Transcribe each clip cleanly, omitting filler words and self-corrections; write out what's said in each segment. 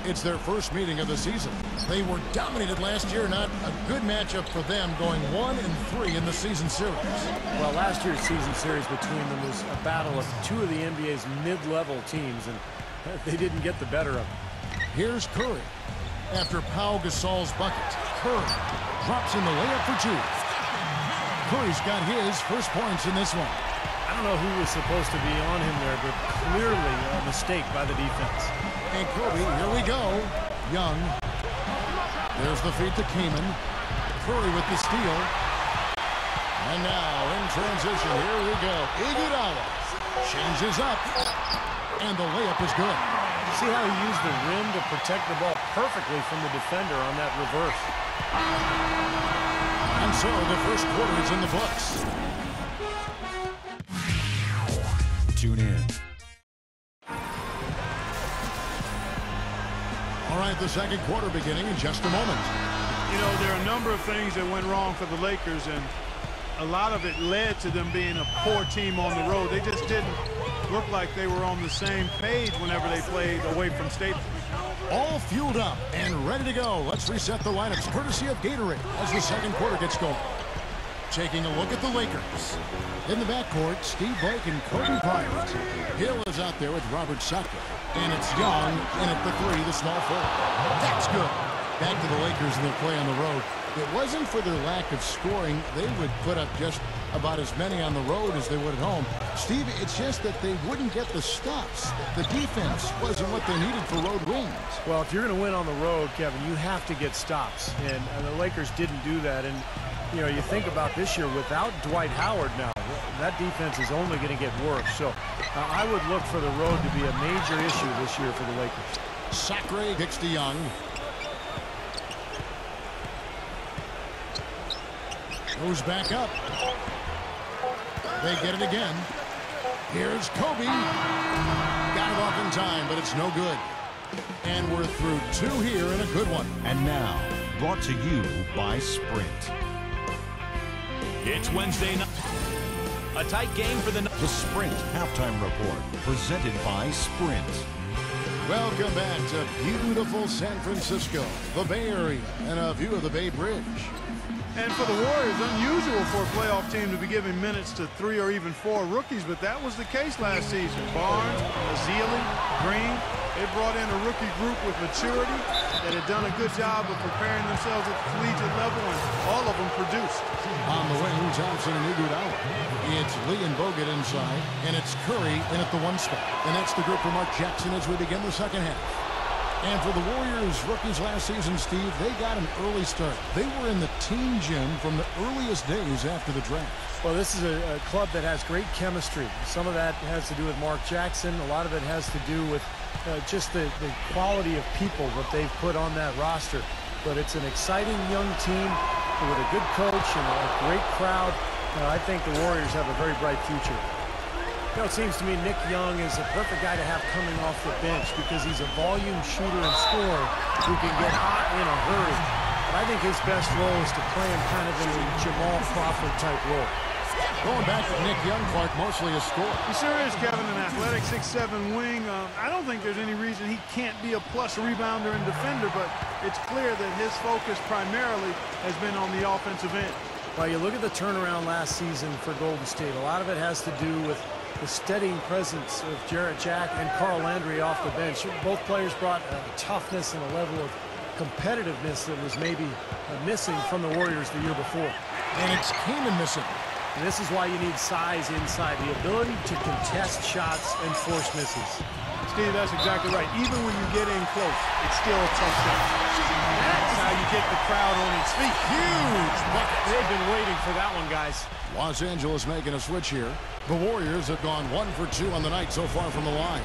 It's their first meeting of the season. They were dominated last year. Not a good matchup for them, going 1-3 in the season series. Well, last year's season series between them was a battle of two of the NBA's mid-level teams, and they didn't get the better of them. Here's Curry. After Pau Gasol's bucket, Curry drops in the layup for two. Curry's got his first points in this one. I don't know who was supposed to be on him there, but clearly a mistake by the defense. And Kobe, here we go. Young. There's the feed to Kaman. Curry with the steal. And now in transition, here we go. Iguodala changes up. And the layup is good. See how he used the rim to protect the ball perfectly from the defender on that reverse. And so the first quarter is in the books. Tune in. All right, the second quarter beginning in just a moment. You know, there are a number of things that went wrong for the Lakers, and a lot of it led to them being a poor team on the road. They just didn't look like they were on the same page whenever they played away from Staples. All fueled up and ready to go. Let's reset the lineups courtesy of Gatorade as the second quarter gets going. Taking a look at the Lakers. In the backcourt, Steve Blake and Kobe Bryant. Hill is out there with Robert Sacre. And it's Young in at the three, the small forward. That's good. Back to the Lakers and their play on the road. It wasn't for their lack of scoring. They would put up just about as many on the road as they would at home. Steve, it's just that they wouldn't get the stops. The defense wasn't what they needed for road wins. Well, if you're going to win on the road, Kevin, you have to get stops. And the Lakers didn't do that. And, you know, you think about this year without Dwight Howard now, that defense is only going to get worse. So I would look for the road to be a major issue this year for the Lakers. Sacre kicks to Young. Goes back up. They get it again. Here's Kobe. Got it off in time, but it's no good. And we're through two here in a good one. And now, brought to you by Sprint. It's Wednesday night. A tight game for the Sprint Halftime Report, presented by Sprint. Welcome back to beautiful San Francisco, the Bay Area, and a view of the Bay Bridge. And for the Warriors, unusual for a playoff team to be giving minutes to 3 or even 4 rookies, but that was the case last season. Barnes, Ezeli, Green, they brought in a rookie group with maturity that had done a good job of preparing themselves at the collegiate level, and all of them produced. On the wing, Thompson and Iguodala. It's Lee and Bogut inside, and it's Curry in at the one spot. And that's the group for Mark Jackson as we begin the second half. And for the Warriors rookies last season, Steve, they got an early start. They were in the team gym from the earliest days after the draft. Well, this is a club that has great chemistry. Some of that has to do with Mark Jackson. A lot of it has to do with just the quality of people that they've put on that roster. But it's an exciting young team with a good coach and a great crowd. I think the Warriors have a very bright future. You know, it seems to me Nick Young is a perfect guy to have coming off the bench because he's a volume shooter and scorer who can get hot in a hurry. But I think his best role is to play him kind of in a Jamal Crawford type role. Going back to Nick Young, Clark, mostly a scorer. He sure is, Kevin, an athletic 6'7" wing. I don't think there's any reason he can't be a plus rebounder and defender, but it's clear that his focus primarily has been on the offensive end. Well, you look at the turnaround last season for Golden State. A lot of it has to do with the steadying presence of Jarrett Jack and Carl Landry off the bench. Both players brought a toughness and a level of competitiveness that was maybe missing from the Warriors the year before. And it's Kaman missing. And this is why you need size inside, the ability to contest shots and force misses. Steve, that's exactly right. Even when you get in close, it's still a tough shot. That's how you get the crowd on its feet. Huge bucket. They've been waiting for that one, guys. Los Angeles making a switch here. The Warriors have gone 1 for 2 on the night so far from the line.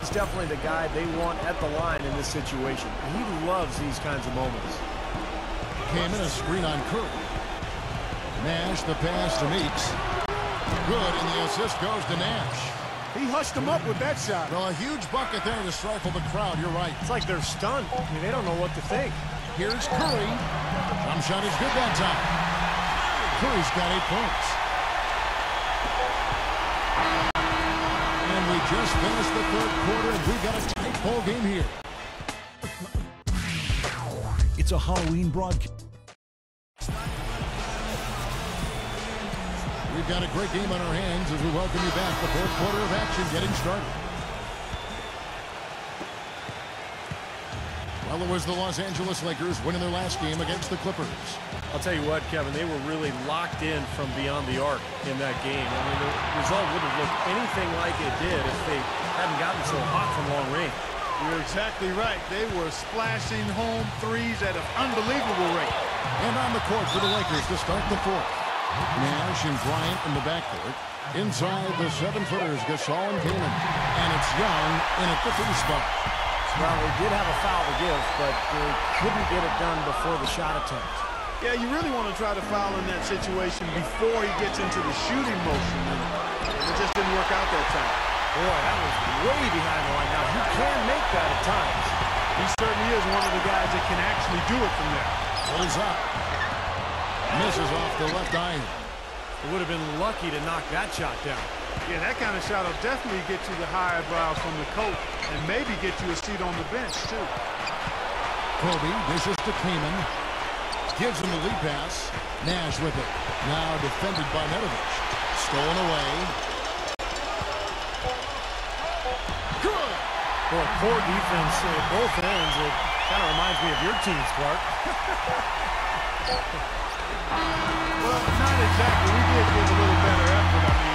He's definitely the guy they want at the line in this situation. He loves these kinds of moments. Came in a screen on Curry. Nash, the pass to Meeks. Good, and the assist goes to Nash. He hushed him up with that shot. Well, a huge bucket there to stifle the crowd. You're right. It's like they're stunned. I mean, they don't know what to think. Here's Curry. Jump shot is good that time. Curry's got 8 points. And we just finished the third quarter, and we've got a tight ball game here. It's a Halloween broadcast. We've got a great game on our hands as we welcome you back. The fourth quarter of action getting started. Well, it was the Los Angeles Lakers winning their last game against the Clippers. I'll tell you what, Kevin, they were really locked in from beyond the arc in that game. I mean, the result wouldn't have looked anything like it did if they hadn't gotten so hot from long range. You're exactly right. They were splashing home threes at an unbelievable rate. And on the court for the Lakers to start the fourth. Nash and Bryant in the backcourt. Inside the 7-footers, Gasol and Kaman. And it's Young in at the 3 spot. Well, they did have a foul to give, but they couldn't get it done before the shot attempt. Yeah, you really want to try to foul in that situation before he gets into the shooting motion. And it just didn't work out that time. Boy, that was way behind the line. Now, he can make that at times. He certainly is one of the guys that can actually do it from there. Pulls up. Misses off the left iron. They would have been lucky to knock that shot down. Yeah, that kind of shot will definitely get you the high eyebrows from the coach and maybe get you a seat on the bench, too. Kobe dishes to Kaman. Gives him the lead pass. Nash with it. Now defended by Nedovic. Stolen away. Good. Boy, poor defense at both ends. It kind of reminds me of your teams, Clark. Well, not exactly. We did give a little better effort. I mean,